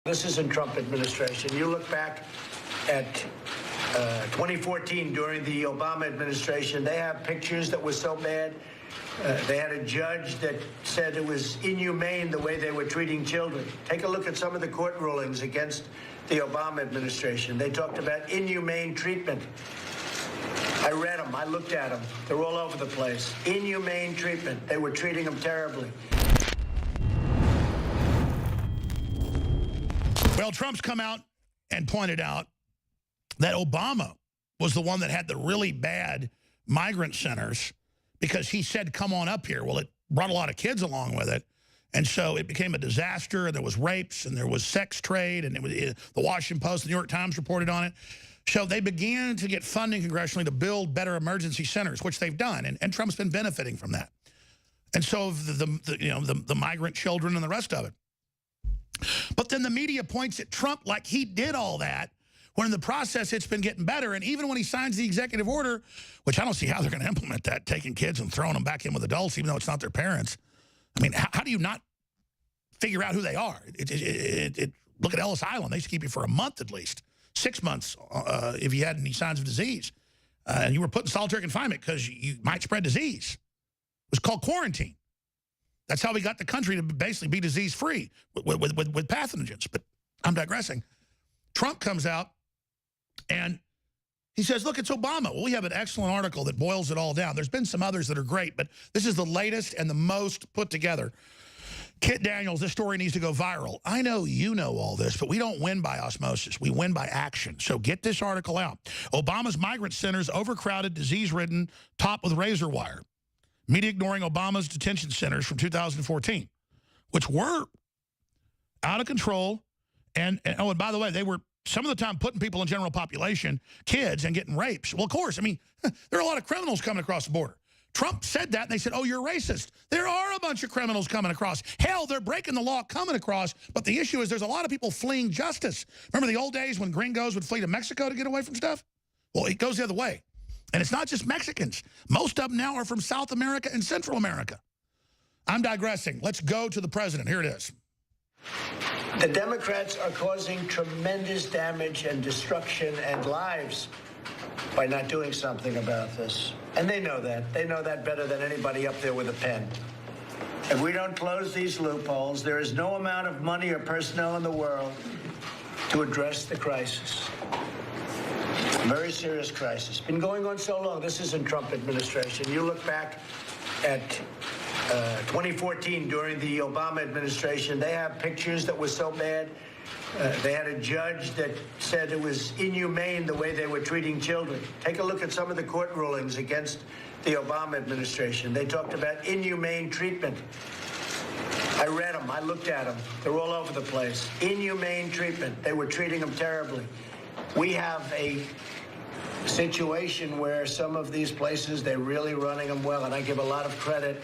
This isn't Trump administration. You look back at 2014 during the Obama administration, they have pictures that were so bad. They had a judge that said it was inhumane the way they were treating children. Take a look at some of the court rulings against the Obama administration. They talked about inhumane treatment. I read them. I looked at them. They're all over the place. Inhumane treatment. They were treating them terribly. Well, Trump's come out and pointed out that Obama was the one that had the really bad migrant centers because he said, come on up here. Well, it brought a lot of kids along with it. And so it became a disaster. And there was rapes and there was sex trade. And the Washington Post, the New York Times reported on it. So they began to get funding congressionally to build better emergency centers, which they've done. And Trump's been benefiting from that. And so the migrant children and the rest of it. But then the media points at Trump like he did all that, when in the process it's been getting better. And even when he signs the executive order, which I don't see how they're going to implement that, taking kids and throwing them back in with adults, even though it's not their parents. I mean, how do you not figure out who they are? Look at Ellis Island. They used to keep you for a month at least, 6 months if you had any signs of disease. And you were put in solitary confinement because you might spread disease. It was called quarantine. That's how we got the country to basically be disease-free with pathogens. But I'm digressing. Trump comes out and he says, look, it's Obama. Well, we have an excellent article that boils it all down. There's been some others that are great, but this is the latest and the most put together. Kit Daniels, this story needs to go viral. I know you know all this, but we don't win by osmosis. We win by action. So get this article out. Obama's migrant centers overcrowded, disease-ridden, topped with razor wire. Media ignoring Obama's detention centers from 2014, which were out of control. And oh, and by the way, they were some of the time putting people in general population, kids, and getting rapes. Well, of course, I mean, there are a lot of criminals coming across the border. Trump said that, and they said, oh, you're racist. There are a bunch of criminals coming across. Hell, they're breaking the law coming across, but the issue is there's a lot of people fleeing justice. Remember the old days when gringos would flee to Mexico to get away from stuff? Well, it goes the other way. And it's not just Mexicans. Most of them now are from South America and Central America. I'm digressing. Let's go to the president. Here it is. The Democrats are causing tremendous damage and destruction and lives by not doing something about this. And they know that. They know that better than anybody up there with a pen. If we don't close these loopholes, there is no amount of money or personnel in the world to address the crisis. Very serious crisis. Been going on so long. This isn't Trump administration. You look back at 2014 during the Obama administration, they have pictures that were so bad. They had a judge that said it was inhumane the way they were treating children. Take a look at some of the court rulings against the Obama administration. They talked about inhumane treatment. I read them. I looked at them. They're all over the place. Inhumane treatment. They were treating them terribly. We have a situation where some of these places, they're really running them well, and I give a lot of credit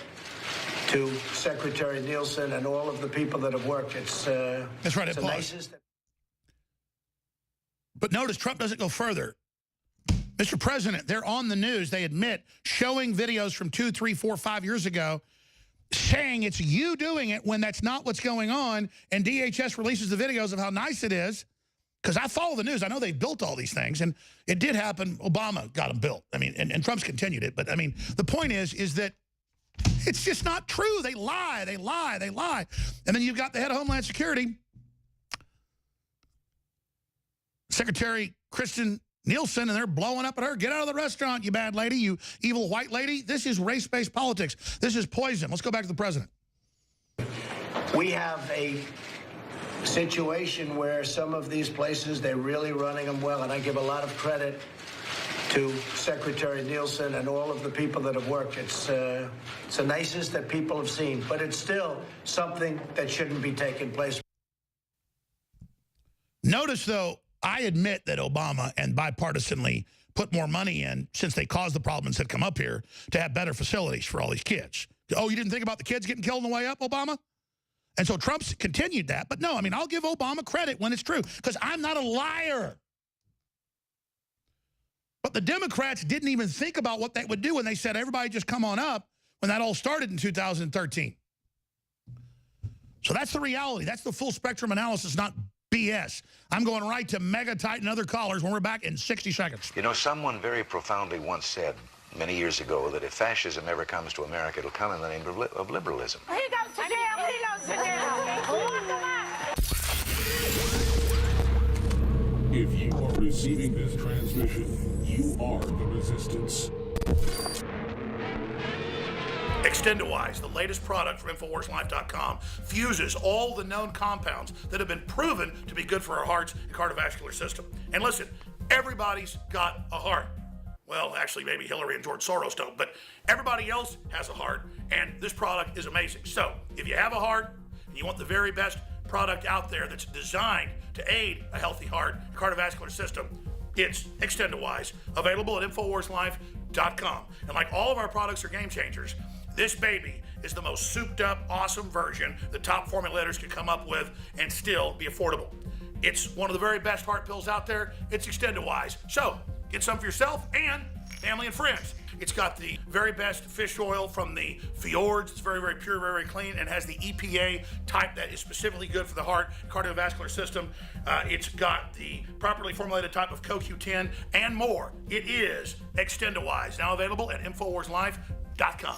to Secretary Nielsen and all of the people that have worked. That's right. It's the nicest. But notice Trump doesn't go further. Mr. President, they're on the news, they admit, showing videos from 2, 3, 4, 5 years ago, saying it's you doing it when that's not what's going on, and DHS releases the videos of how nice it is. Because I follow the news. I know they've built all these things, and it did happen. Obama got them built. I mean, and Trump's continued it. But, I mean, the point is that it's just not true. They lie, they lie, they lie. And then you've got the head of Homeland Security, Secretary Kristen Nielsen, and they're blowing up at her. Get out of the restaurant, you bad lady, you evil white lady. This is race-based politics. This is poison. Let's go back to the president. We have a situation where some of these places, they're really running them well, and I give a lot of credit to Secretary Nielsen and all of the people that have worked. It's the nicest that people have seen, but it's still something that shouldn't be taking place. Notice, though, I admit that Obama and bipartisanly put more money in, since they caused the problems that come up here, to have better facilities for all these kids. Oh, you didn't think about the kids getting killed on the way up, Obama? And so Trump's continued that. But no, I mean, I'll give Obama credit when it's true, because I'm not a liar. But the Democrats didn't even think about what they would do when they said, everybody just come on up, when that all started in 2013. So that's the reality. That's the full spectrum analysis, not BS. I'm going right to Mega Tight and other callers when we're back in 60 seconds. You know, someone very profoundly once said many years ago that if fascism ever comes to America, it'll come in the name of liberalism. He goes to jail. He goes to jail. Lock him up. If you are receiving this transmission, you are the resistance. Extendowise, the latest product from InfoWarsLife.com, fuses all the known compounds that have been proven to be good for our hearts and cardiovascular system. And listen, everybody's got a heart. Well, actually, maybe Hillary and George Soros don't, but everybody else has a heart, and this product is amazing. So, if you have a heart and you want the very best product out there that's designed to aid a healthy heart and cardiovascular system, it's Extendowise, available at InfoWarsLife.com. And like all of our products are game changers, this baby is the most souped up, awesome version the top formulators could come up with and still be affordable. It's one of the very best heart pills out there. It's Extendowise. So, get some for yourself and family and friends. It's got the very best fish oil from the fjords. It's very, very pure, very, very clean, and has the EPA type that is specifically good for the heart, cardiovascular system. It's got the properly formulated type of CoQ10 and more. It is Extendowise, now available at InfoWarsLife.com.